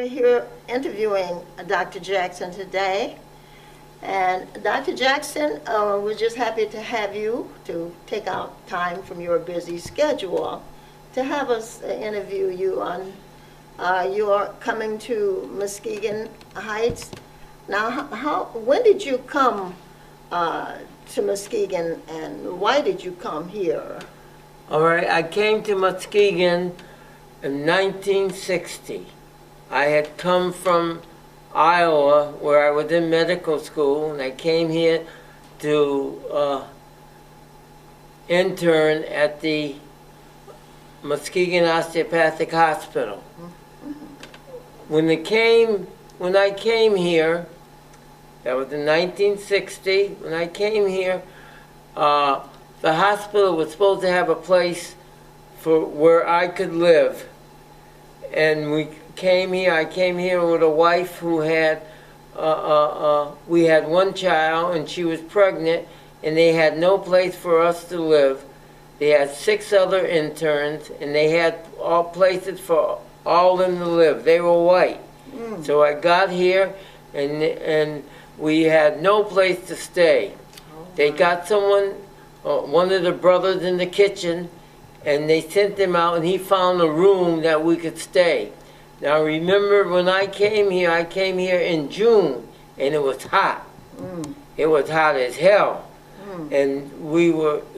we're here interviewing Dr. Jackson today. And Dr. Jackson, we're just happy to have you to take out time from your busy schedule to have us interview you on, you are coming to Muskegon Heights. Now, when did you come to Muskegon, and why did you come here? All right, I came to Muskegon in 1960. I had come from Iowa, where I was in medical school, and I came here to intern at the Muskegon Osteopathic Hospital. When I came here, that was in 1960. When I came here, the hospital was supposed to have a place for where I could live, and we came here. I came here with a wife who had we had one child, and she was pregnant, and they had no place for us to live. They had 6 other interns, and they had all places for all of them to live. They were white. So I got here, and we had no place to stay. They got someone, one of the brothers in the kitchen, and they sent him out, and he found a room that we could stay. Now remember, when I came here in June, and it was hot. It was hot as hell. And we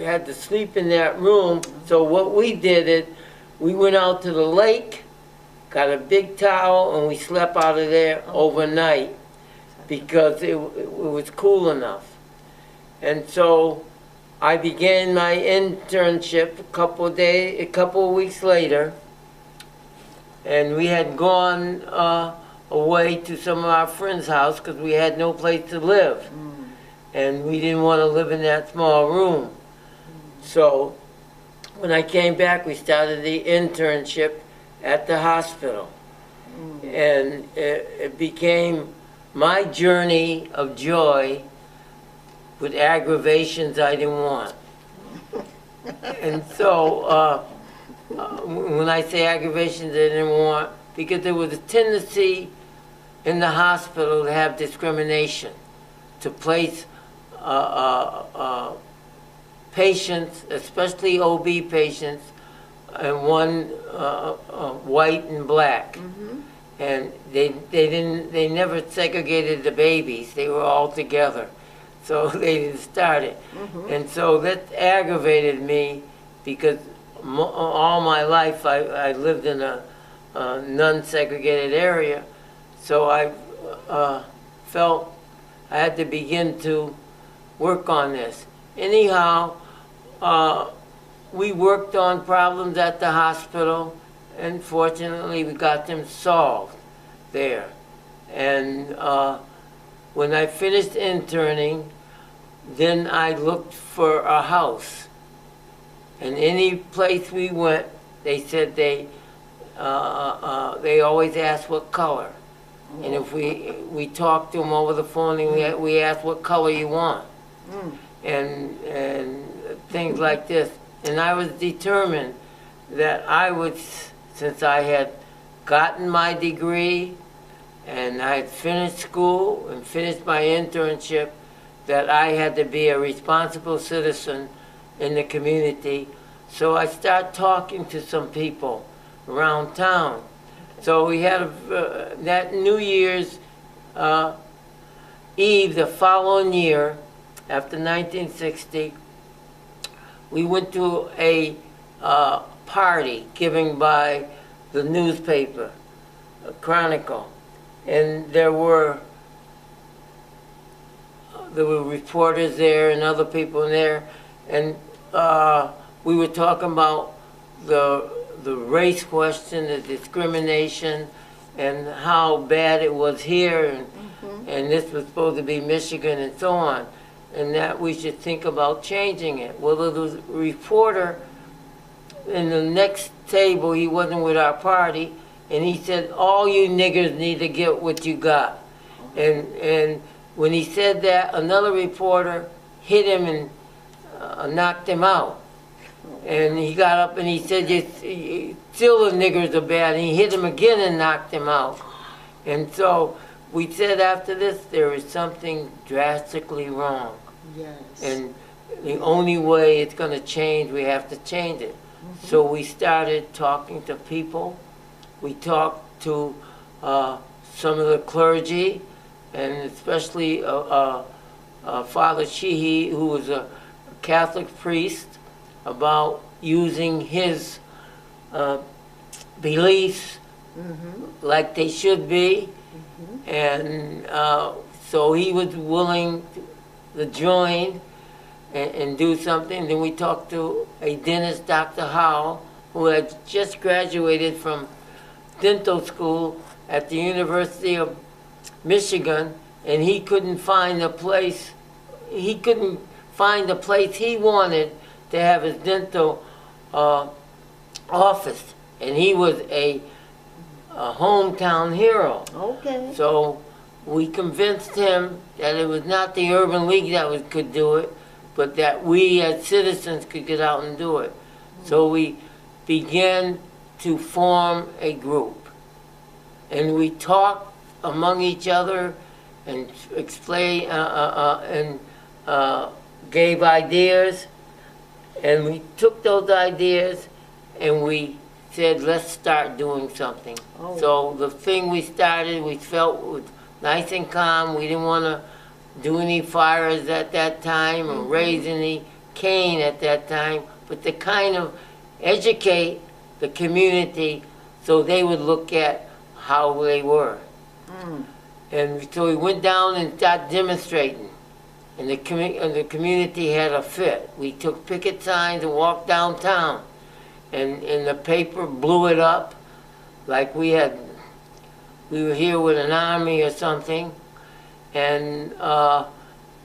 had to sleep in that room. So what we did is, we went out to the lake, got a big towel, and we slept out of there overnight because it was cool enough. And so I began my internship a couple of weeks later, and we had gone away to some of our friends' house because we had no place to live. And we didn't want to live in that small room. So when I came back, we started the internship at the hospital. And it became my journey of joy with aggravations I didn't want. And so when I say aggravations I didn't want, because there was a tendency in the hospital to have discrimination, to place patients, especially OB patients, and one white and black. And they never segregated the babies. They were all together. So they didn't start it. And so that aggravated me because all my life I lived in a non-segregated area. So I felt I had to begin to work on this. Anyhow, we worked on problems at the hospital, and fortunately we got them solved there. And when I finished interning, then I looked for a house. And any place we went, they said they always asked what color. And if we talked to them over the phone, and we asked what color you want, and things like this. And I was determined that I would, since I had gotten my degree and I had finished school and finished my internship, that I had to be a responsible citizen in the community. So I started talking to some people around town. So we had that New Year's Eve, the following year, after 1960, we went to a party given by the newspaper, Chronicle, and there were reporters there and other people in there, and we were talking about the race question, the discrimination, and how bad it was here, and this was supposed to be Michigan and so on, and that we should think about changing it. Well, there was a reporter in the next table, he wasn't with our party, and he said, all you niggers need to get what you got. And when he said that, another reporter hit him and knocked him out. And he got up and he said, still the niggers are bad. And he hit him again and knocked him out. And so we said after this, there is something drastically wrong. Yes. And the only way it's going to change, we have to change it. So we started talking to people. We talked to some of the clergy, and especially Father Sheehy, who was a Catholic priest, about using his beliefs like they should be. And so he was willing to join and do something. Then we talked to a dentist, Dr. Howe, who had just graduated from dental school at the University of Michigan, and he couldn't find a place. He couldn't find the place he wanted to have his dental office, and he was a hometown hero. Okay. So we convinced him that it was not the Urban League that could do it, but that we as citizens could get out and do it. So we began to form a group, and we talked among each other and explained and gave ideas, and we took those ideas and we said, let's start doing something. Oh. So the thing we started, we felt was nice and calm. We didn't want to do any fires at that time or raise any cane at that time, but to kind of educate the community so they would look at how they were. And so we went down and started demonstrating, and the community had a fit. We took picket signs and walked downtown, and the paper blew it up like we were here with an army or something. And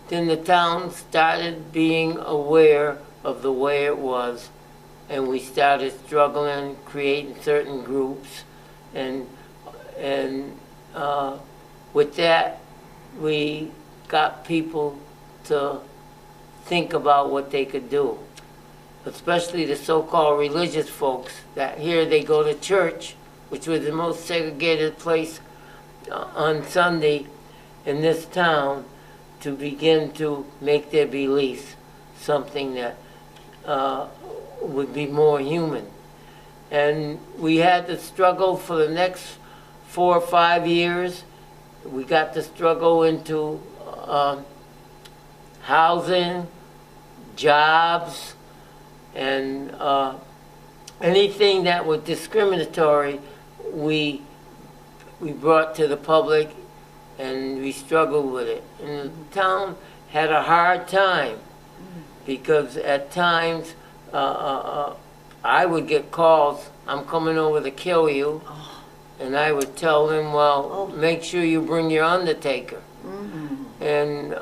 then the town started being aware of the way it was, and we started struggling, creating certain groups, and with that, we got people to think about what they could do, especially the so-called religious folks that here they go to church, which was the most segregated place on Sunday in this town, to begin to make their beliefs something that would be more human. And we had to struggle for the next 4 or 5 years. We got to struggle into housing, jobs, and anything that was discriminatory, we brought to the public, and we struggled with it. And the town had a hard time, because at times I would get calls, I'm coming over to kill you, and I would tell them, well, make sure you bring your undertaker. And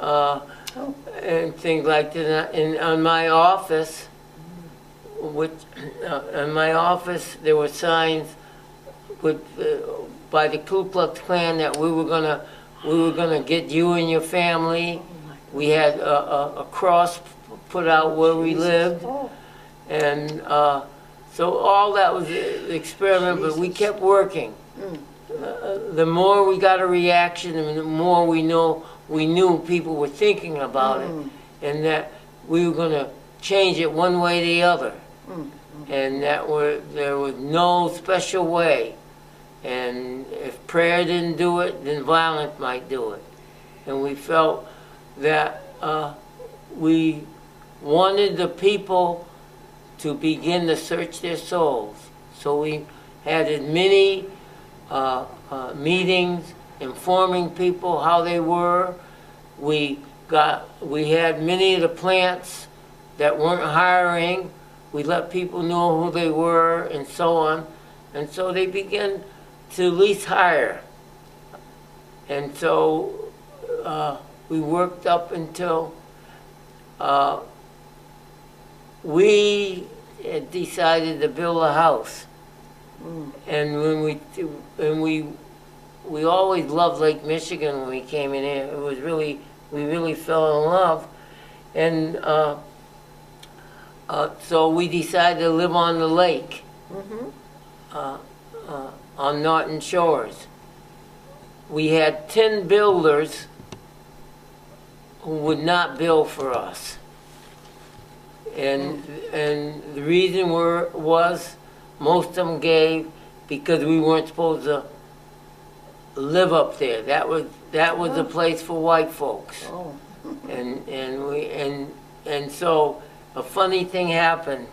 things like that. And on my office, in my office, there were signs with by the Ku Klux Klan that we were gonna get you and your family. We had a cross put out where we lived, and so all that was an experiment. But we kept working. The more we got a reaction, and the more we knew people were thinking about it, and that we were going to change it one way or the other, and that there was no special way. And if prayer didn't do it, then violence might do it. And we felt that we wanted the people to begin to search their souls. So we had as many meetings informing people how they were. We had many of the plants that weren't hiring. We let people know who they were and so on. And so they began to at least hire. And so we worked up until we had decided to build a house. And when we always loved Lake Michigan when we came in here. It was we really fell in love. And so we decided to live on the lake, on Norton Shores. we had 10 builders who would not bill for us. And the reason was most of them gave because we weren't supposed to live up there. That was a place for white folks. Oh. And so a funny thing happened.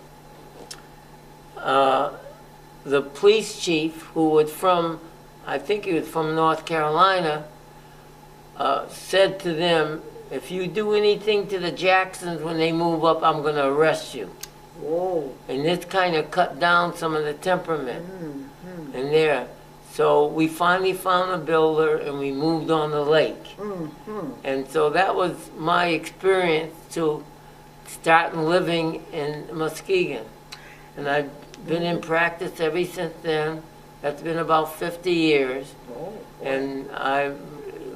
The police chief, who was from, I think he was from North Carolina, said to them, if you do anything to the Jacksons when they move up, I'm going to arrest you. Whoa. And this kind of cut down some of the temperament in there. So we finally found a builder and we moved on the lake. And so that was my experience to start living in Muskegon. And I've been in practice ever since then. That's been about 50 years. And a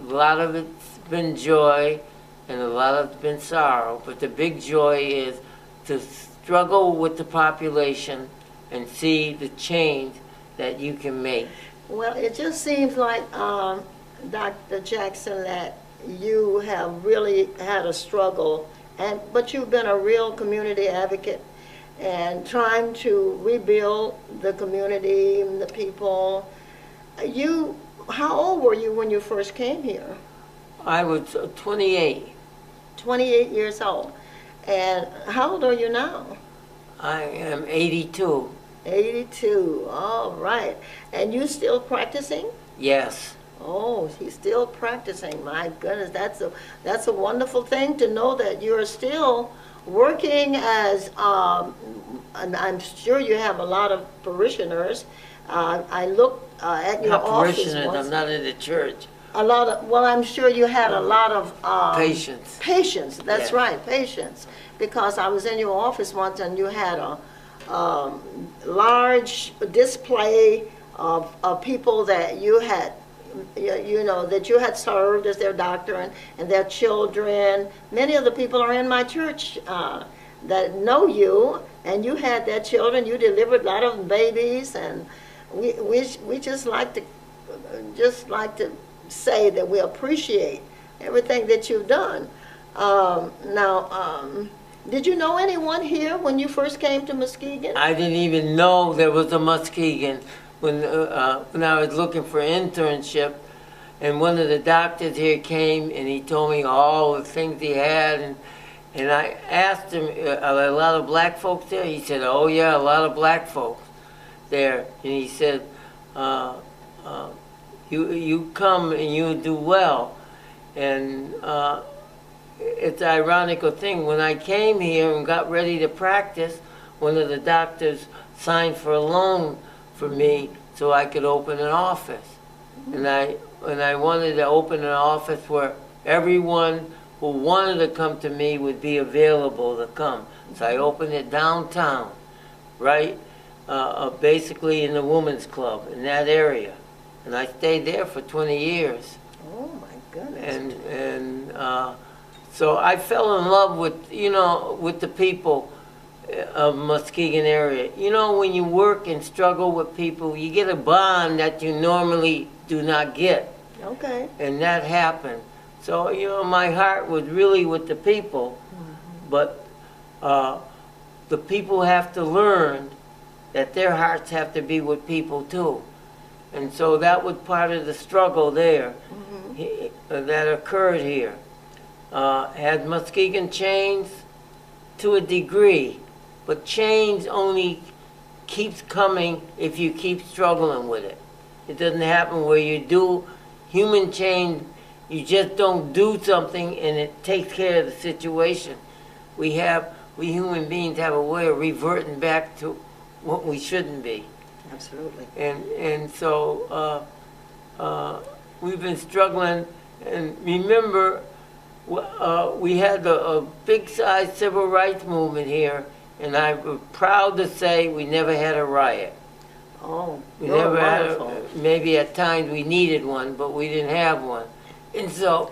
lot of it's been joy and a lot of it's been sorrow. But the big joy is to struggle with the population and see the change that you can make. Well, it just seems like, Dr. Jackson, that you have really had a struggle, but you've been a real community advocate and trying to rebuild the community and the people. How old were you when you first came here? I was 28. 28 years old. And how old are you now? I am 82. 82, all right. And you still practicing? Yes. Oh, he's still practicing. My goodness, that's a wonderful thing to know that you're still working as, and I'm sure you have a lot of parishioners. I looked at your office Parishioners, once. I'm not in the church. Well, I'm sure you had a lot of Patience. Patience, that's Yeah. right, patience. Because I was in your office once and you had a large display of people that you had, that you had served as their doctor and their children. Many of the people are in my church that know you, and you had their children. You delivered a lot of babies, and we just like to say that we appreciate everything that you've done. Did you know anyone here when you first came to Muskegon? I didn't even know there was a Muskegon when I was looking for internship, and one of the doctors here came and he told me all the things he had, and I asked him, are there a lot of black folks there? He said, oh yeah, a lot of black folks there. And he said, you come and you do well. And it's an ironical thing. When I came here and got ready to practice, one of the doctors signed for a loan for me so I could open an office. And I wanted to open an office where everyone who wanted to come to me would be available to come. So I opened it downtown, right? Basically in the Women's Club, in that area. And I stayed there for 20 years. Oh my goodness. And so I fell in love with, with the people of Muskegon area. When you work and struggle with people, you get a bond that you normally do not get. Okay. And that happened. So, my heart was really with the people, but the people have to learn that their hearts have to be with people too. And so that was part of the struggle there that occurred here. Has Muskegon changed? To a degree, but change only keeps coming if you keep struggling with it. It doesn't happen where you do human change, you just don't do something and it takes care of the situation. We human beings have a way of reverting back to what we shouldn't be. Absolutely. And so we've been struggling, and remember, we had a big-size civil rights movement here, and I'm proud to say we never had a riot. Oh, We never had maybe at times we needed one, but we didn't have one. And so,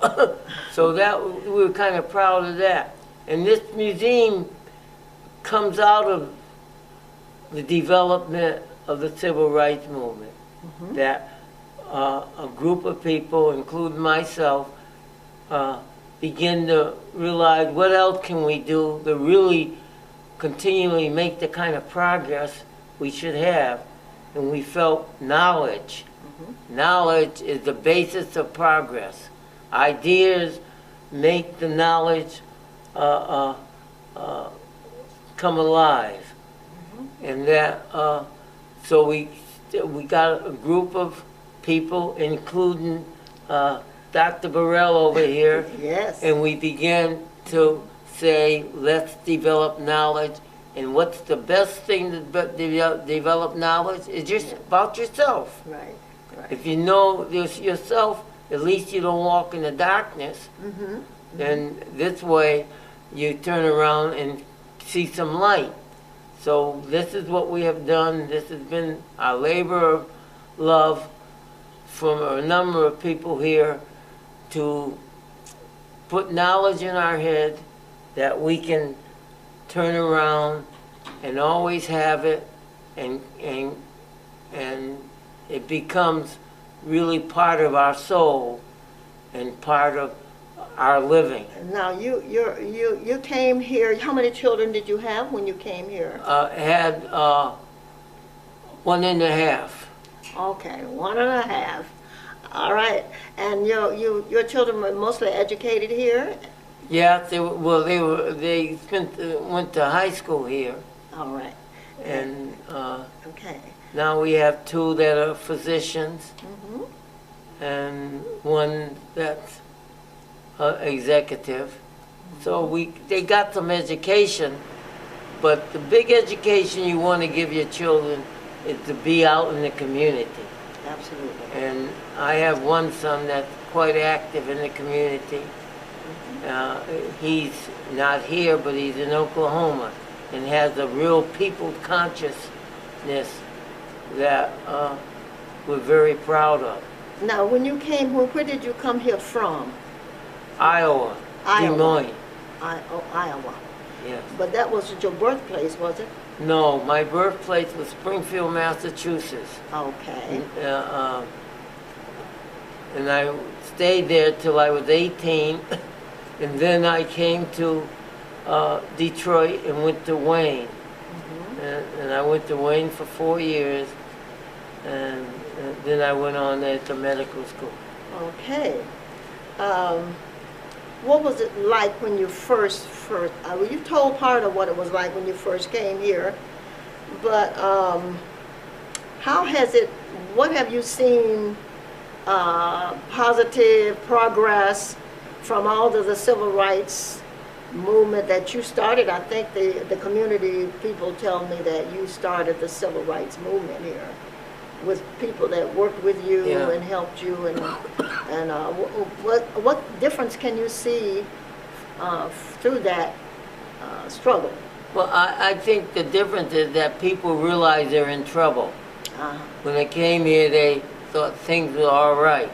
that we were kind of proud of that. And this museum comes out of the development of the civil rights movement. That a group of people, including myself, begin to realize what else can we do to really continually make the kind of progress we should have. And we felt knowledge. Knowledge is the basis of progress. Ideas make the knowledge come alive. And that, so we got a group of people, including Dr. Burrell over here. Yes. And we began to say, let's develop knowledge. And what's the best thing to develop knowledge? Is just about yourself. Right, right. If you know yourself, at least you don't walk in the darkness. And this way, you turn around and see some light. So this is what we have done. This has been our labor of love from a number of people here to put knowledge in our head that we can turn around and always have it, and it becomes really part of our soul and part of our living. Now you came here. How many children did you have when you came here? Had 1.5. Okay, 1.5. All right, and your children were mostly educated here. Yeah, they went to high school here. All right. And okay. now we have 2 that are physicians, and 1 that's executive. So they got some education, but the big education you want to give your children is to be out in the community. Absolutely. And I have one son that's quite active in the community. He's not here, but he's in Oklahoma and has a real people consciousness that we're very proud of. Now, when you came, where did you come here from? Iowa. Des Moines. Iowa. Yes. But that wasn't your birthplace, was it? No, my birthplace was Springfield, Massachusetts. Okay. And I stayed there till I was 18, and then I came to Detroit and went to Wayne. And I went to Wayne for 4 years, and then I went on there to medical school. Okay. What was it like when you first you told part of what it was like when you first came here, but what have you seen positive progress from all of the civil rights movement that you started? I think the community people tell me that you started the civil rights movement here with people that worked with you and helped you, and what difference can you see through that struggle? Well, I think the difference is that people realize they're in trouble. When they came here, they thought things were all right,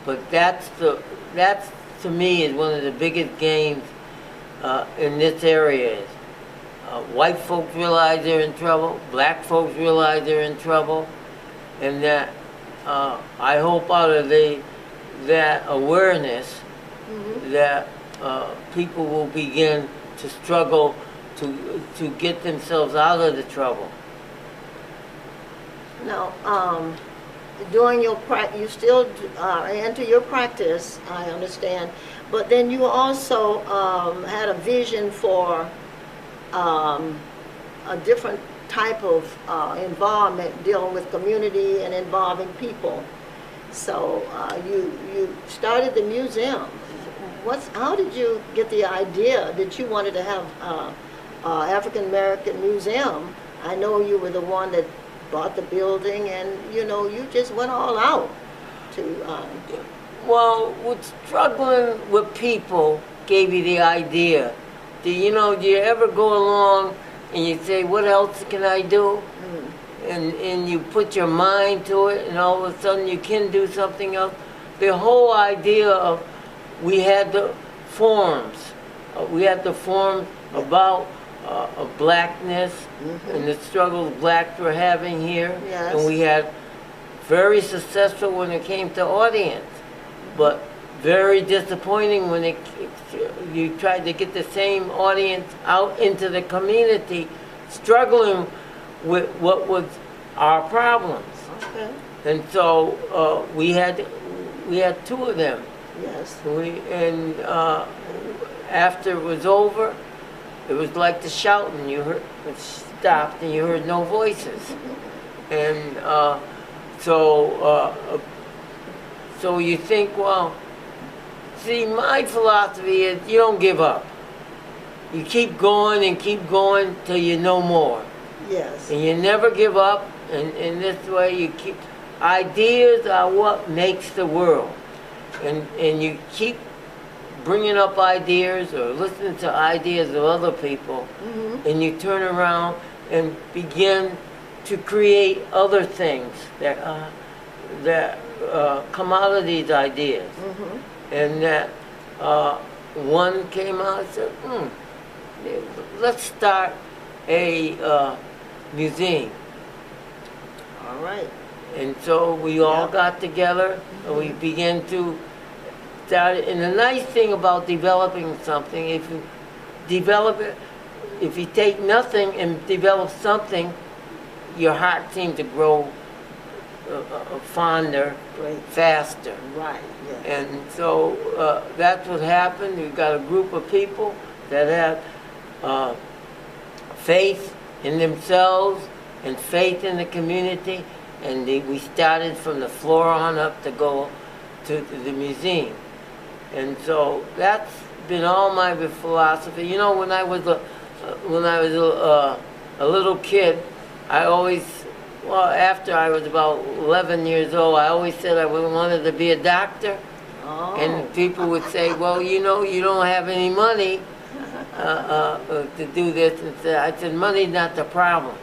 but that's to me is one of the biggest gains in this area. Is white folks realize they're in trouble, black folks realize they're in trouble, and that I hope out of that awareness that people will begin to struggle to get themselves out of the trouble. Now, during your you still enter your practice, I understand, but then you also had a vision for a different type of involvement dealing with community and involving people. So you started the museum. How did you get the idea that you wanted to have African American museum? I know you were the one that bought the building, and you just went all out to. Well, with struggling with people gave you the idea. Do you ever go along and you say, what else can I do? And you put your mind to it, and all of a sudden you can do something else. The whole idea of, we had the forums. We had the forums about blackness and the struggles blacks were having here. Yes. And we had very successful when it came to audience, but very disappointing when you tried to get the same audience out into the community, struggling with what was our problems. Okay. And so we had two of them. Yes. After it was over, it was like the shouting. You heard it stopped, and you heard no voices. And so you think, well, see, my philosophy is you don't give up. You keep going and keep going till you know more. Yes. And you never give up, and in this way you keep, ideas are what makes the world. And you keep bringing up ideas or listening to ideas of other people, and you turn around and begin to create other things that come out of these ideas. And that one came out and said, let's start a museum. All right. And so we all got together and we began to start it. And the nice thing about developing something, if you develop it, if you take nothing and develop something, your heart seems to grow fonder, faster. Right, yes. And so that's what happened. We've got a group of people that have faith in themselves and faith in the community, and we started from the floor on up to go to the museum. And so that's been all my philosophy. You know, when I was a little kid, I always, well, after I was about 11 years old, I always said I wanted to be a doctor. Oh. And people would say, well, you know, you don't have any money to do this. And I said, money's not the problem.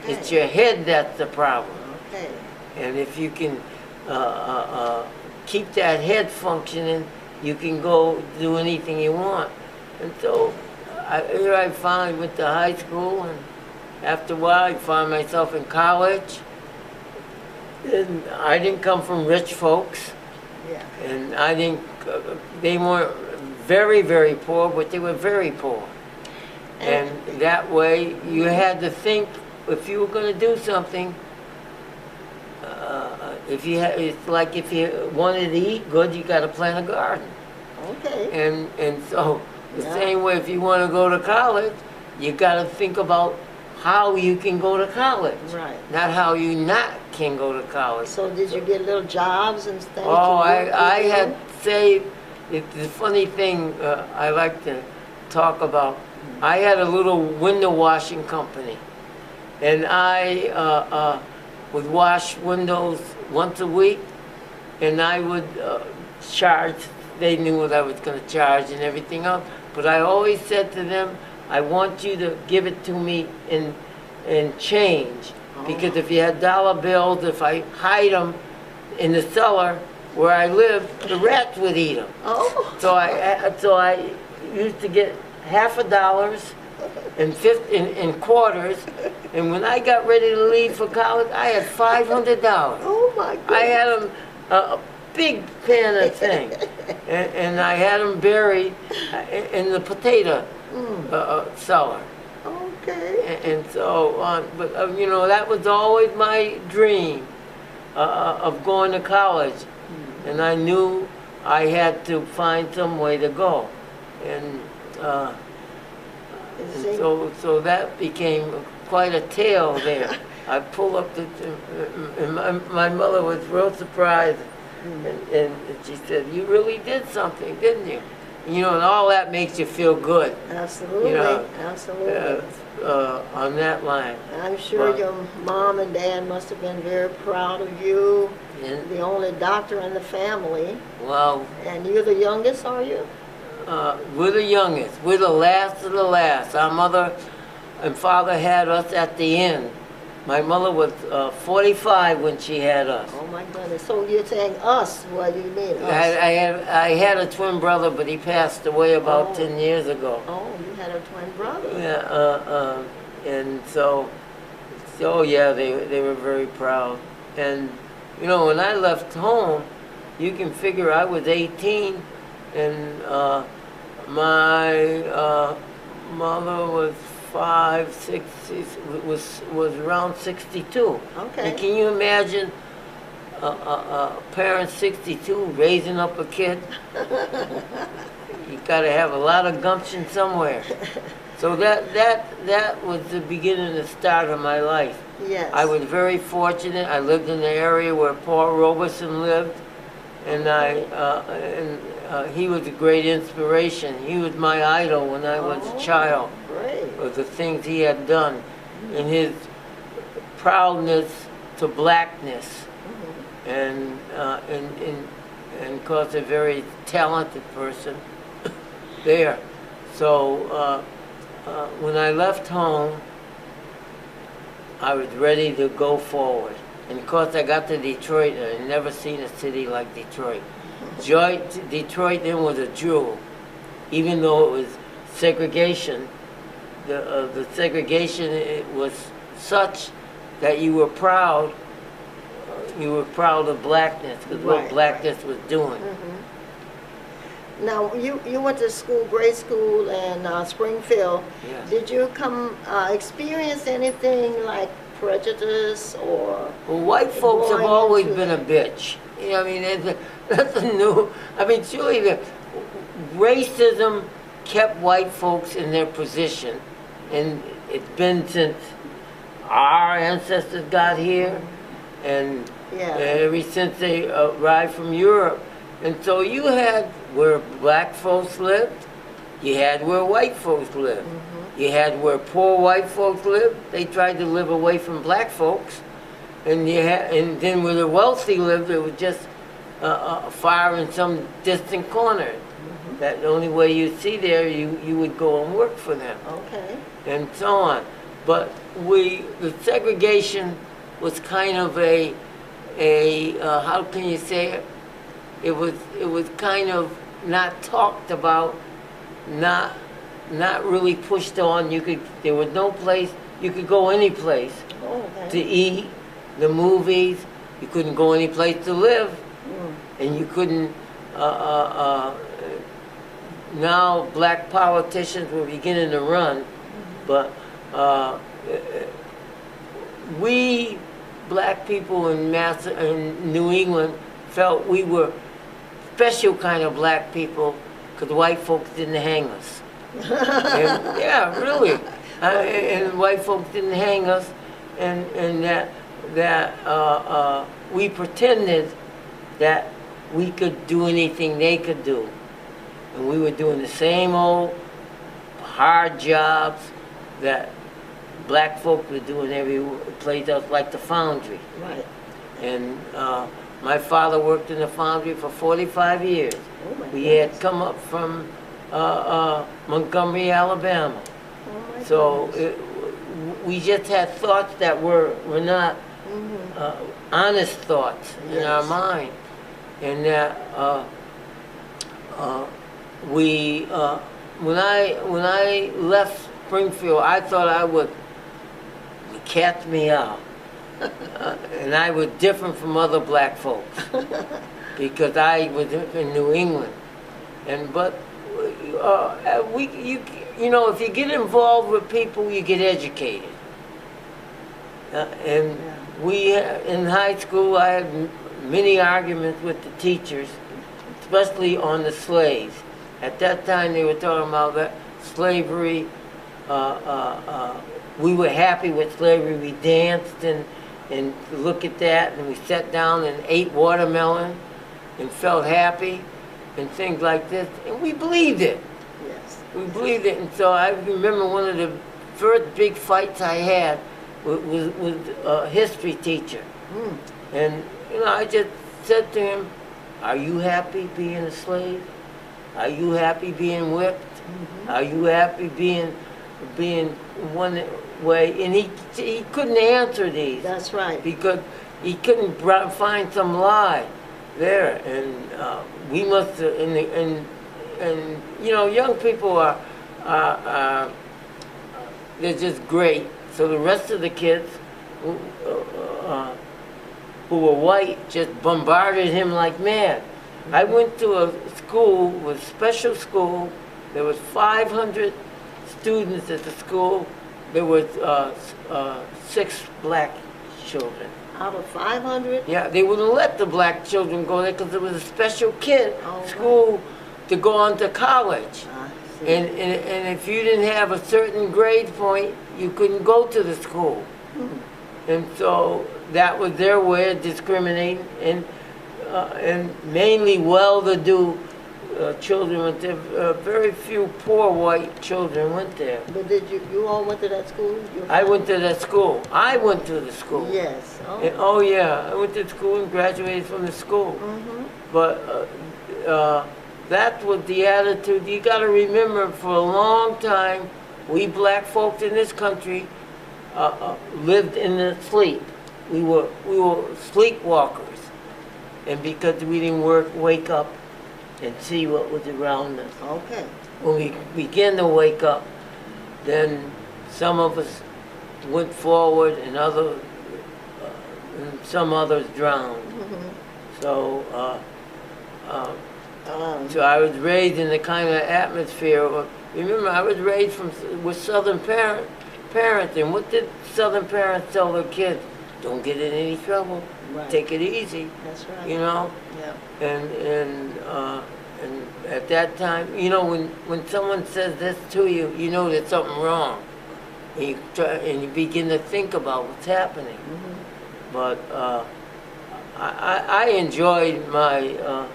Okay. It's your head that's the problem. Okay. And if you can keep that head functioning, you can go do anything you want. And so here I finally went to high school, and after a while I found myself in college. And I didn't come from rich folks. Yeah. And I didn't, they weren't very, very poor, but they were very poor. And that way you had to think, if you were going to do something, it's like if you wanted to eat good, you got to plant a garden. Okay. And so the same way, if you want to go to college, you got to think about how you can go to college. Right. Not how you not can go to college. So did you get little jobs and things? Oh, I had saved. The funny thing I like to talk about, I had a little window washing company, and I would wash windows once a week, and I would charge. They knew what I was going to charge and everything else, but I always said to them, I want you to give it to me in change, because if you had dollar bills, if I hide them in the cellar where I live, the rats would eat them. Oh. So I used to get $50 and quarters, and when I got ready to leave for college, I had $500. Oh my goodness. I had them a big pan of thing, and I had them buried in the potato cellar. Okay. And so on, but you know, that was always my dream of going to college, and I knew I had to find some way to go, and so that became quite a tale there. I pulled up and my mother was real surprised, and she said, "You really did something, didn't you?" You know, and all that makes you feel good. Absolutely, you know, absolutely. On that line. I'm sure your mom and dad must have been very proud of you. And, the only doctor in the family. well, And you're the youngest, are you? we're the youngest. We're the last of the last. Our mother and father had us at the end. My mother was 45 when she had us. Oh my goodness. So you're saying us, what do you mean, us? I had a twin brother, but he passed away about 10 years ago. Oh, you had a twin brother. Yeah, and so yeah, they were very proud. And you know, when I left home, you can figure I was 18, and my mother was 5, 6, was around 62. Okay. And can you imagine a parent 62 raising up a kid? You got to have a lot of gumption somewhere. So that was the beginning, the start of my life. Yes. I was very fortunate. I lived in the area where Paul Robeson lived, and he was a great inspiration. He was my idol when I was a child. Great. Of the things he had done, and his proudness to blackness, and of course a very talented person there. So when I left home, I was ready to go forward. And of course I got to Detroit, and I'd never seen a city like Detroit. Detroit then was a jewel, even though it was segregation. The segregation, it was such that you were proud of blackness, because what blackness was doing. Now, you went to school, grade school in Springfield. Yes. Did you experience anything like prejudice or? Well, white folks have always been a bitch. You know, I mean, that's a new. I mean, surely the racism kept white folks in their position, and it's been since our ancestors got here, and ever since they arrived from Europe. And so you had where black folks lived, you had where white folks lived. You had where poor white folks lived. They tried to live away from black folks, and then where the wealthy lived, it was just far in some distant corner. That the only way you'd see there, you would go and work for them. Okay. And so on. But the segregation was kind of how can you say it? It was kind of not talked about, not really pushed on. There was no place, you could go any place to eat, the movies, you couldn't go any place to live, and you couldn't, now black politicians were beginning to run, but we black people in New England felt we were special kind of black people because white folks didn't hang us. And, yeah, really. And white folks didn't hang us, and that we pretended that we could do anything they could do. And we were doing the same old hard jobs that black folk were doing every place else, like the foundry. Right. And my father worked in the foundry for 45 years. We had come up from Montgomery, Alabama. So we just had thoughts that were not honest thoughts in our mind. And that when I left Springfield, I thought I would cast me out. And I was different from other black folks because I was in New England. But you know, if you get involved with people, you get educated. And in high school, I had many arguments with the teachers, especially on the slaves. At that time, they were talking about that slavery. We were happy with slavery. We danced and looked at that, and we sat down and ate watermelon and felt happy and things like this, and we believed it. Yes. We believed it. And so I remember one of the first big fights I had with a history teacher. And you know, I just said to him, "Are you happy being a slave? Are you happy being whipped? Are you happy being one way?" And he couldn't answer these. That's right. Because he couldn't find some lie there, and we must. And you know, young people are they're just great. So the rest of the kids who were white just bombarded him like mad. I went to a school, was special school. There was 500 students at the school. There was 6 black children. Out of 500? Yeah, they wouldn't let the black children go there because it was a special kid Oh, school to go on to college. I see. And if you didn't have a certain grade point, you couldn't go to the school. And so that was their way of discriminating, and mainly well-to-do children went there. Very few poor white children went there. But did you all went to that school? I went to that school. I went to the school. Yes. Oh. And, oh yeah, I went to school and graduated from the school. But that was the attitude. You got to remember, for a long time, we black folks in this country lived in the sleep. We were sleepwalkers, and because we didn't wake up and see what was around us. Okay. When we began to wake up, then some of us went forward, and some others drowned. So. So I was raised in the kind of atmosphere. Remember, I was raised with Southern parents, and what did Southern parents tell their kids? Don't get in any trouble. Right. Take it easy. That's right. You know. Yeah. And at that time, you know, when someone says this to you, you know there's something wrong, and you begin to think about what's happening. But I enjoyed my.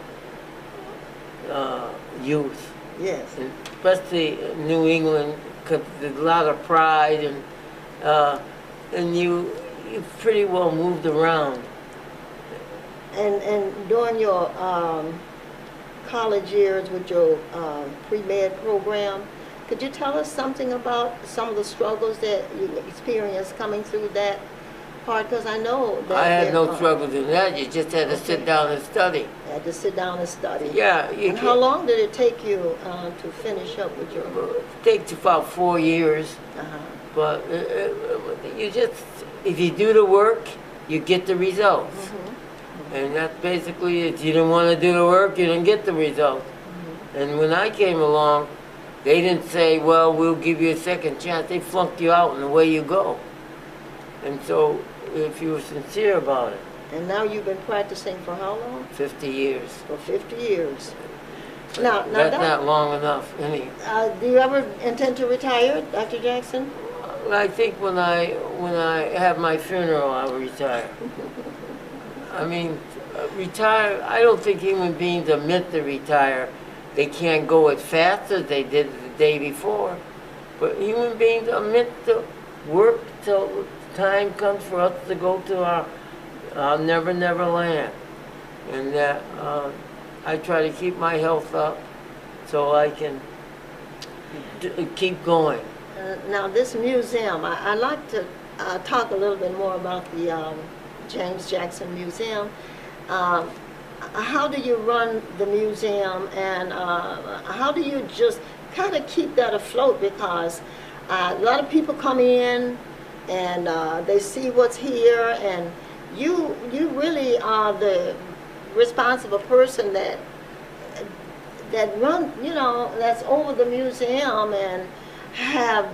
Youth. Yes. And especially New England, because there's a lot of pride, and you pretty well moved around. And during your college years with your pre-med program, could you tell us something about some of the struggles that you experienced coming through that part? Because I know that... I had no struggles in that. You just had to sit down and study. You had to sit down and study. Yeah. And how long did it take you to finish up with your... It takes about 4 years. But you just, if you do the work, you get the results. And that's basically it. You didn't want to do the work, you didn't get the results. And when I came along, they didn't say, well, we'll give you a second chance. They flunked you out and away you go. And so, if you were sincere about it. And now you've been practicing for how long? 50 years. For 50 years. Now That's not long enough. do you ever intend to retire, Dr. Jackson? I think when I have my funeral, I'll retire. I mean, retire, I don't think human beings are meant to retire. They can't go as fast as they did the day before. But human beings are meant to work till time comes for us to go to our never, never land. And that I try to keep my health up so I can keep going. Now this museum, I'd like to talk a little bit more about the James Jackson Museum. How do you run the museum, and how do you just kind of keep that afloat? Because a lot of people come in and they see what's here, and you really are the responsible person that run, you know, that's over the museum and have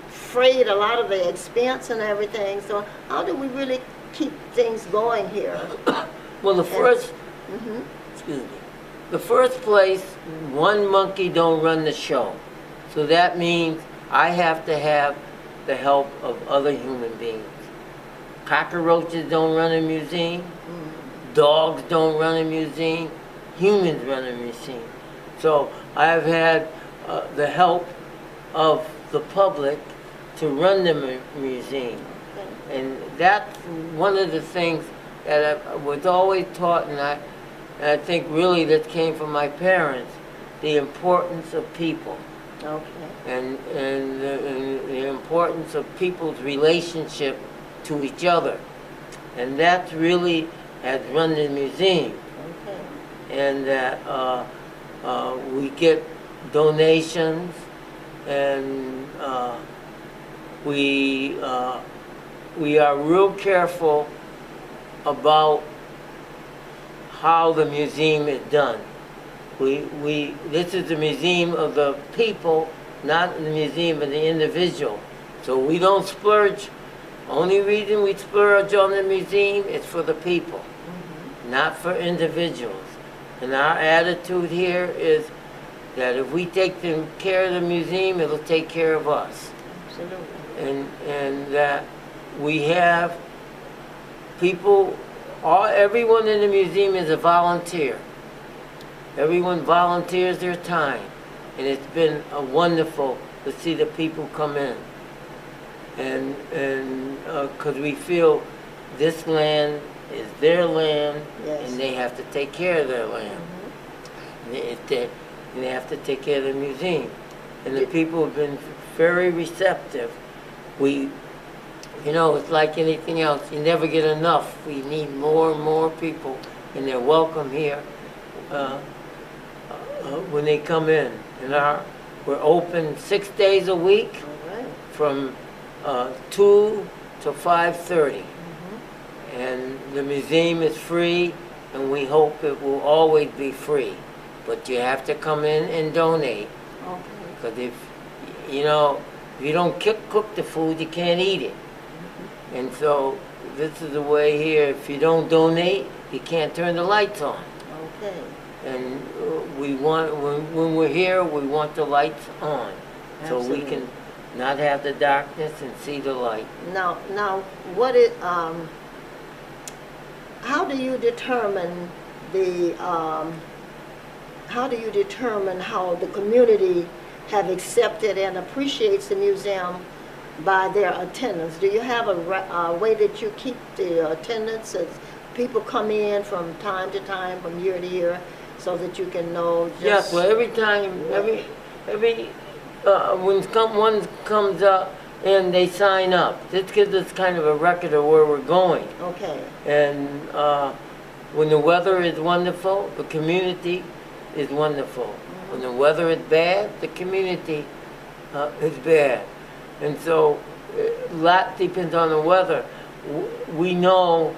freight a lot of the expense and everything. So how do we really keep things going here? Well, the first, excuse me, the first place, one monkey don't run the show. So that means I have to have the help of other human beings. Cockroaches don't run a museum. Dogs don't run a museum. Humans run a museum. So I've had the help of the public to run the museum. And that's one of the things that I was always taught, and I think really that came from my parents, the importance of people. Okay. And the importance of people's relationship to each other. And that really has run the museum. Okay. And that we get donations, and we are real careful about how the museum is done. This is the museum of the people, not the museum of the individual. So we don't splurge. Only reason we splurge on the museum is for the people, not for individuals. And our attitude here is that if we take care of the museum, it'll take care of us. Absolutely. And that we have people, everyone in the museum is a volunteer. Everyone volunteers their time. And it's been wonderful to see the people come in. And because we feel this land is their land, yes, and they have to take care of their land. And they have to take care of the museum. And the people have been very receptive. It's like anything else. You never get enough. We need more and more people, and they're welcome here when they come in. And we're open 6 days a week, from 2 to 5:30. And the museum is free, and we hope it will always be free. But you have to come in and donate. Because if you don't cook the food, you can't eat it. And so this is the way here. If you don't donate, you can't turn the lights on. Okay. And we want, when we're here, we want the lights on. Absolutely. So we can not have the darkness and see the light. Now, how do you determine how the community have accepted and appreciates the museum by their attendance? Do you have a way that you keep the attendance as people come in from time to time, from year to year, so that you can know? Yes, well, every time, when someone comes up and they sign up, this gives us kind of a record of where we're going. Okay. And when the weather is wonderful, the community is wonderful. When the weather is bad, the community is bad. And so a lot depends on the weather. We know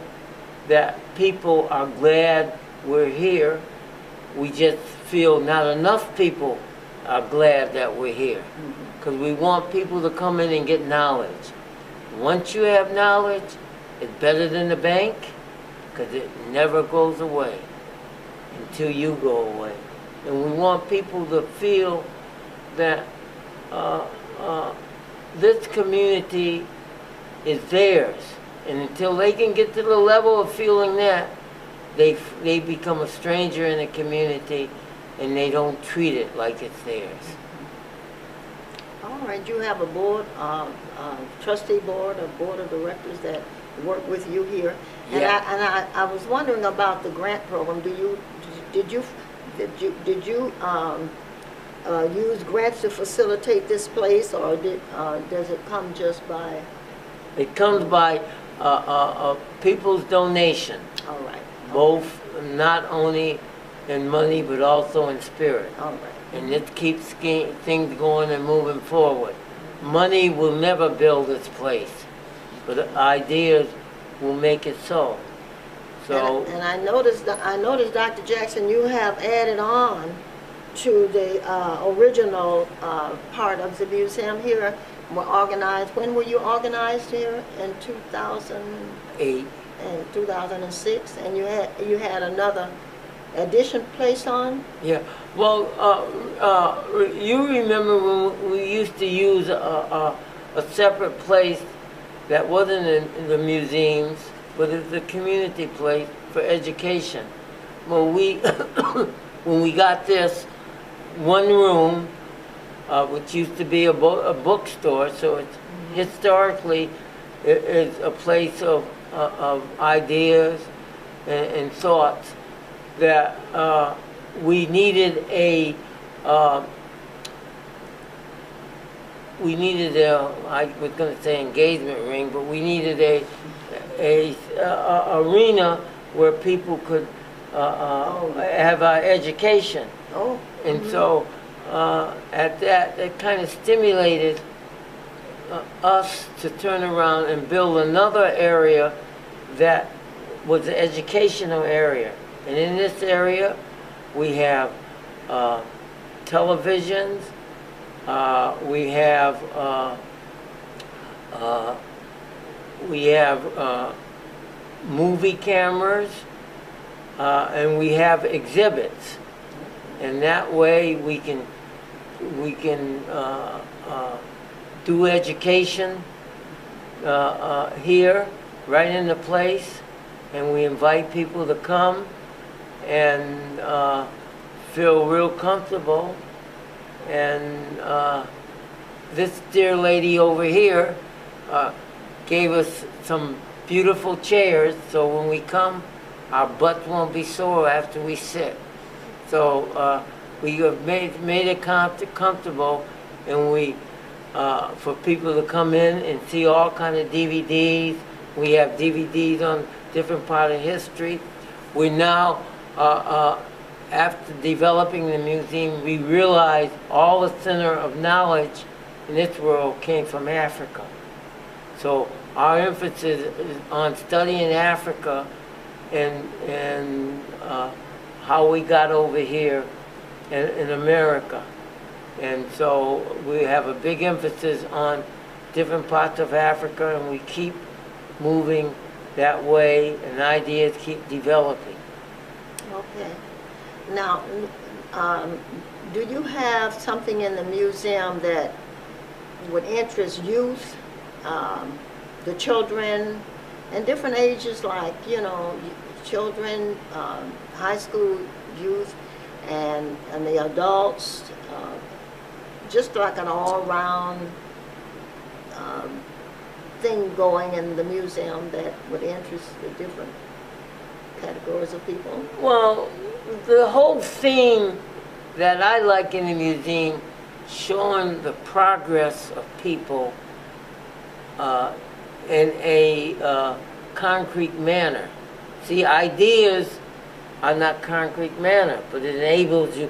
that people are glad we're here. We just feel not enough people are glad that we're here. Because we want people to come in and get knowledge. Once you have knowledge, it's better than the bank, because it never goes away until you go away. And we want people to feel that this community is theirs. And until they can get to the level of feeling that, they become a stranger in the community, and they don't treat it like it's theirs. All right, you have a board, trustee board, a board of directors that work with you here. And Yeah. I was wondering about the grant program. Did you use grants to facilitate this place, or does it come just by? It comes by people's donation. All right. Both, not only in money, but also in spirit. All right. And it keeps things going and moving forward. Money will never build this place, but ideas will make it so. So. And I noticed, Dr. Jackson, you have added on to the original part of the museum here. Were organized. When were you organized here? In 2008 and 2006, and you had another addition placed on? Yeah. Well, you remember when we used to use a separate place that wasn't in the museums, but it's a community place for education. Well, when we got this one room, which used to be a bookstore, so it's historically is a place of ideas and thoughts, that we needed I was going to say engagement ring, but we needed a arena where people could have education. Oh. And so at that kind of stimulated us to turn around and build another area that was an educational area. And in this area, we have televisions, we have movie cameras, and we have exhibits. And that way we can do education here, right in the place, and we invite people to come and feel real comfortable. And this dear lady over here gave us some beautiful chairs, so when we come, our butts won't be sore after we sit. So we have made it comfortable, and we for people to come in and see all kind of DVDs. We have DVDs on different part of history. We now, after developing the museum, we realized all the center of knowledge in this world came from Africa. So our emphasis is on studying Africa and how we got over here in America. And so we have a big emphasis on different parts of Africa, and we keep moving that way, and ideas keep developing. Okay. Now, do you have something in the museum that would interest youth, the children, and different ages, like, you know, children, high school youth, and the adults, just like an all-round thing going in the museum that would interest the different categories of people? Well, the whole theme that I like in the museum, showing the progress of people in a concrete manner. See, ideas are not concrete manner, but it enables you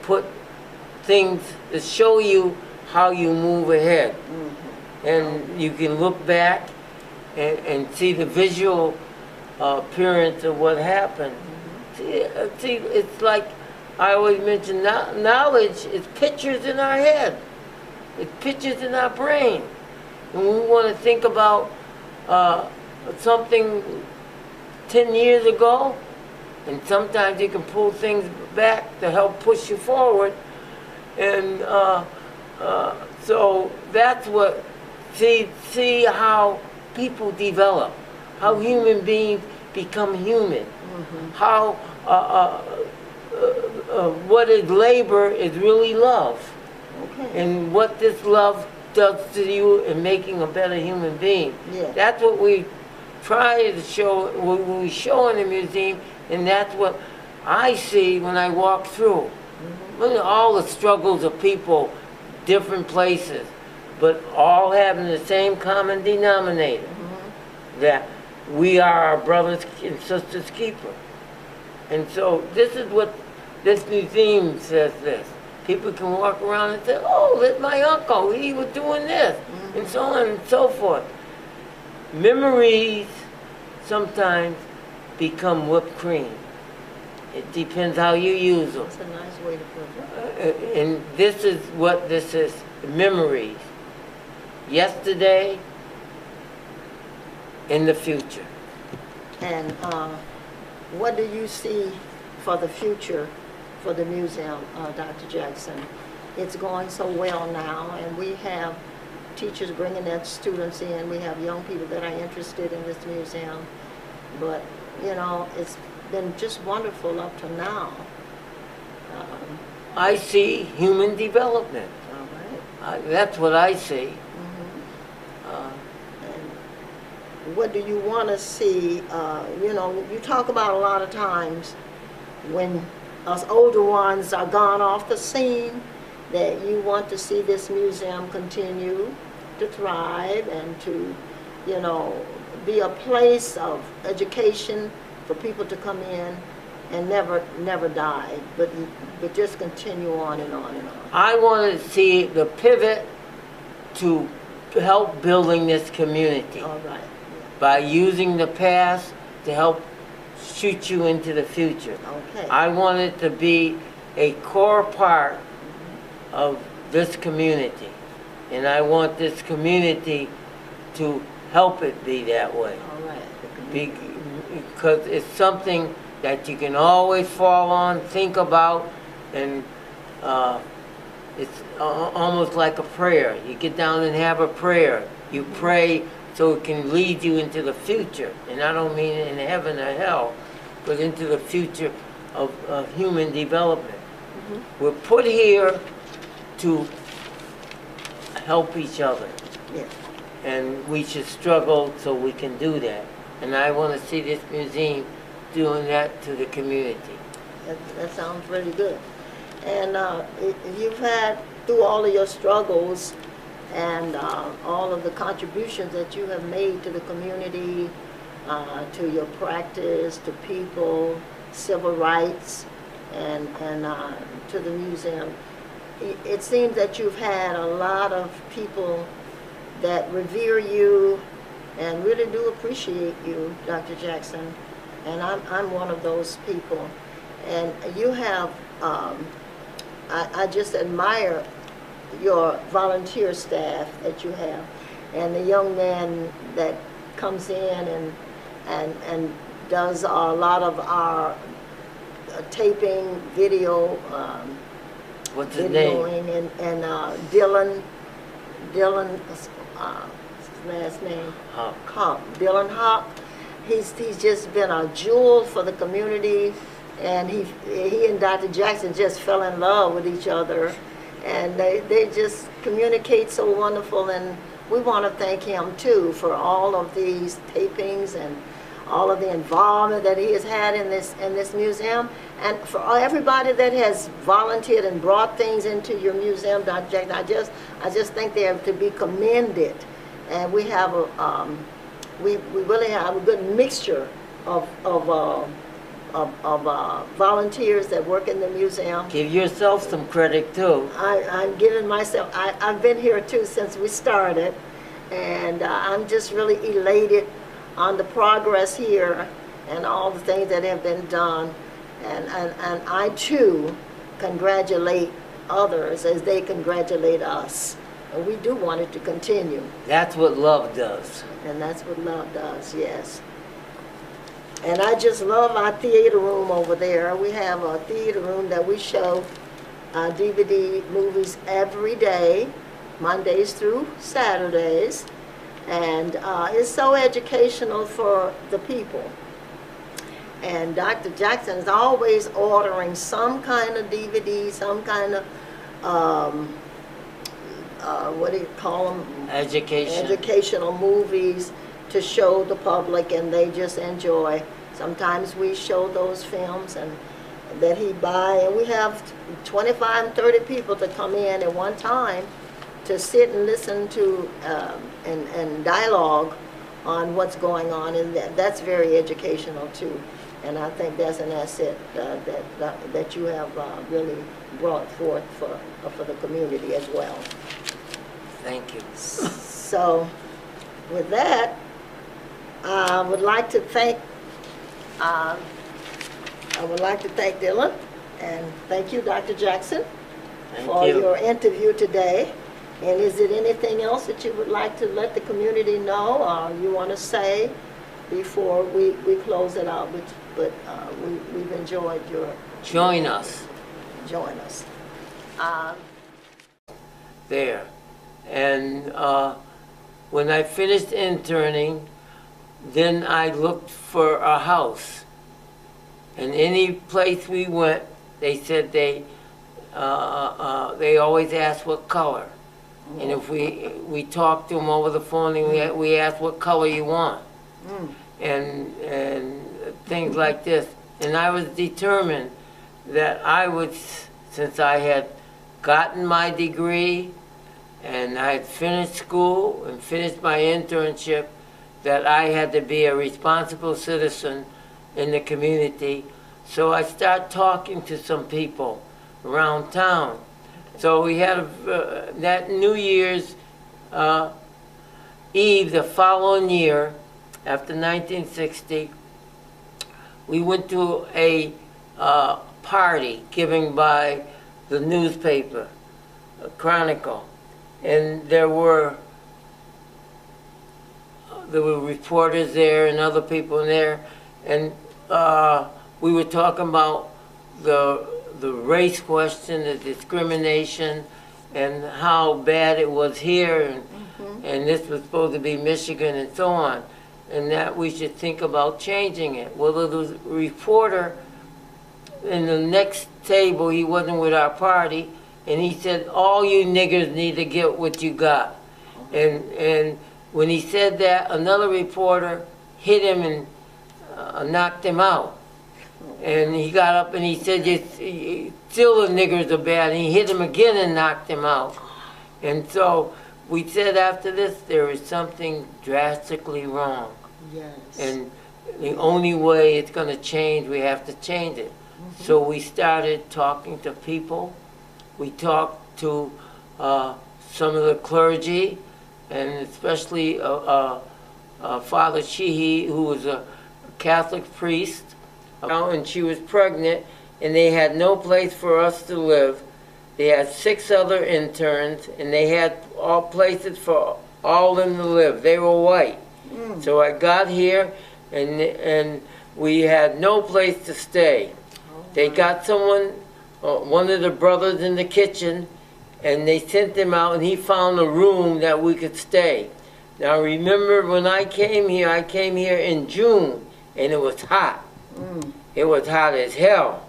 put things to show you how you move ahead. Mm-hmm. And you can look back and see the visual appearance of what happened. Mm-hmm. See, it's like I always mention, knowledge is pictures in our head. It's pictures in our brain. And we want to think about something 10 years ago, and sometimes you can pull things back to help push you forward. And so that's what, see how people develop, how human beings become human, mm-hmm. How what is labor is really love. Okay. And what this love does to you in making a better human being. Yeah. That's what we try to show, what we show in the museum, and that's what I see when I walk through. Mm-hmm. Look at all the struggles of people, different places, but all having the same common denominator, mm-hmm. that we are our brothers and sisters' keeper. And so this is what this museum says this. People can walk around and say, oh, that's my uncle, he was doing this, mm-hmm. and so on and so forth. Memories sometimes become whipped cream. It depends how you use them. That's a nice way to put it. And this is what this is, memories. Yesterday and the future. And what do you see for the future for the museum, Dr. Jackson? It's going so well now, and we have teachers bringing their students in. We have young people that are interested in this museum. But, you know, it's been just wonderful up to now. I see human development. All right. That's what I see. And what do you want to see? You know, you talk about a lot of times when us older ones are gone off the scene, that you want to see this museum continue to thrive and to, you know, be a place of education for people to come in and never die, but just continue on and on and on. I want to see the pivot to help building this community. All right. By using the past to help shoot you into the future. Okay. I want it to be a core part of this community. And I want this community to help it be that way. All right. Because it's something that you can always fall on, think about, and it's almost like a prayer. You get down and have a prayer. You pray so it can lead you into the future. And I don't mean in heaven or hell, but into the future of human development. Mm-hmm. We're put here to help each other. Yeah. And we should struggle so we can do that. And I want to see this museum doing that to the community. That sounds really good. And you've had, through all of your struggles and all of the contributions that you have made to the community, to your practice, to people, civil rights, and to the museum, it seems that you've had a lot of people that revere you and really do appreciate you, Dr. Jackson. And I'm one of those people. And you have, I just admire your volunteer staff that you have, and the young man that comes in and does a lot of our taping, video, what's his name? And Dylan, his last name? Hawk. Dylan Hawk. He's just been a jewel for the community, and he and Dr. Jackson just fell in love with each other, and they just communicate so wonderful, and we want to thank him too for all of these tapings and all of the involvement that he has had in this museum, and for everybody that has volunteered and brought things into your museum, Dr. Jackson. I just think they have to be commended, and we have we really have a good mixture of volunteers that work in the museum. Give yourself some credit too. I'm giving myself, I've been here too since we started, and I'm just really elated on the progress here and all the things that have been done. And I too congratulate others as they congratulate us. And we do want it to continue. That's what love does. And that's what love does, yes. And I just love our theater room over there. We have a theater room that we show DVD movies every day, Mondays through Saturdays. And it's so educational for the people. And Dr. Jackson is always ordering some kind of DVD, some kind of, what do you call them? Educational movies to show the public, and they just enjoy. Sometimes we show those films and that he buy, and we have 25 and 30 people to come in at one time to sit and listen to and dialogue on what's going on, and that's very educational too. And I think that's an asset that you have really brought forth for the community as well. Thank you. So, with that, I would like to thank Dylan, and thank you, Dr. Jackson, for your interview today. And is there anything else that you would like to let the community know, or you want to say before we close it out? But we've enjoyed your... Join us. Join us. There. And when I finished interning, then I looked for a house. And any place we went, they said they always asked what color. And if we talked to them over the phone, and we asked what color you want. And things like this. And I was determined that I would, since I had gotten my degree and I had finished school and finished my internship, that I had to be a responsible citizen in the community. So I started talking to some people around town. So we had that New Year's Eve the following year, after 1960, we went to a party given by the newspaper, Chronicle, and there were reporters there and other people there, and we were talking about the race question, the discrimination, and how bad it was here, and this was supposed to be Michigan and so on, and that we should think about changing it. Well, there was a reporter in the next table, he wasn't with our party, and he said, all you niggers need to get what you got. And when he said that, another reporter hit him and knocked him out. And he got up and he said, still the niggers are bad. And he hit him again and knocked him out. And so we said after this, there is something drastically wrong. Yes. And the only way it's going to change, we have to change it. So we started talking to people. We talked to some of the clergy, and especially Father Sheehy, who was a Catholic priest, and she was pregnant, and they had no place for us to live. They had 6 other interns, and they had all places for all of them to live. They were white. So I got here, and we had no place to stay. They got someone, one of the brothers in the kitchen, and they sent him out, and he found a room that we could stay. Now remember, when I came here in June, and it was hot. It was hot as hell.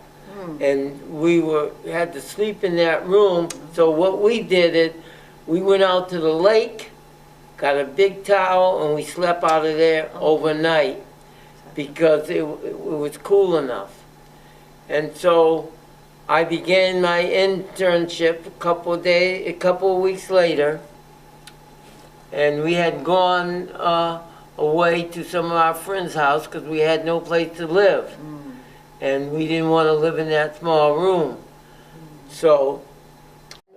And we had to sleep in that room. So what we did is, we went out to the lake, got a big towel, and we slept out of there overnight because it was cool enough. And so I began my internship a couple of weeks later, and we had gone away to some of our friends' house because we had no place to live, and we didn't want to live in that small room. So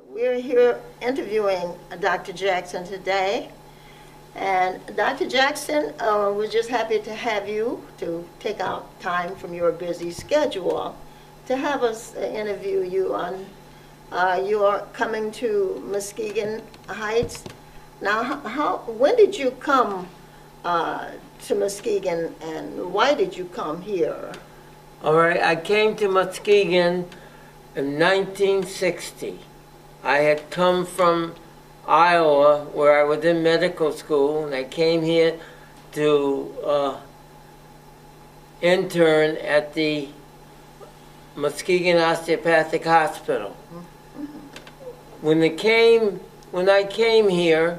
we're here interviewing Dr. Jackson today, and Dr. Jackson, we're just happy to have you to take out time from your busy schedule to have us interview you on your coming to Muskegon Heights. Now, when did you come to Muskegon, and why did you come here? all right, I came to Muskegon in 1960. I had come from Iowa, where I was in medical school, and I came here to intern at the Muskegon Osteopathic Hospital. When I came here,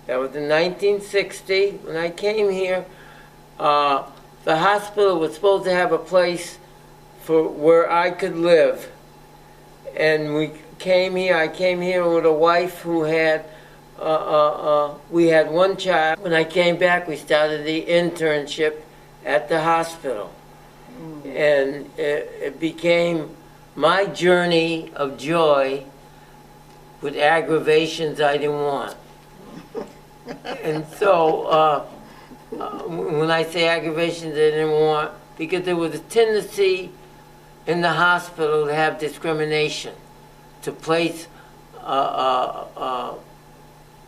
that was in 1960, when I came here, the hospital was supposed to have a place for where I could live. And I came here with a wife who had, we had one child. When I came back, we started the internship at the hospital. And it became my journey of joy with aggravations I didn't want. And so, when I say aggravations I didn't want, because there was a tendency in the hospital to have discrimination, to place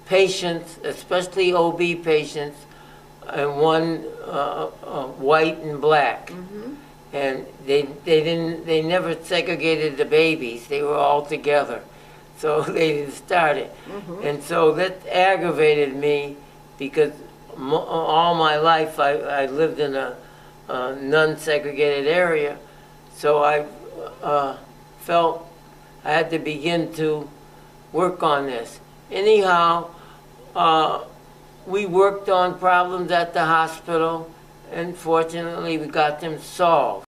patients, especially OB patients, and one white and black. And they never segregated the babies. They were all together. So they didn't start it. And so that aggravated me, because all my life I lived in a non-segregated area. So I felt I had to begin to work on this. Anyhow, we worked on problems at the hospital, and fortunately we got them solved.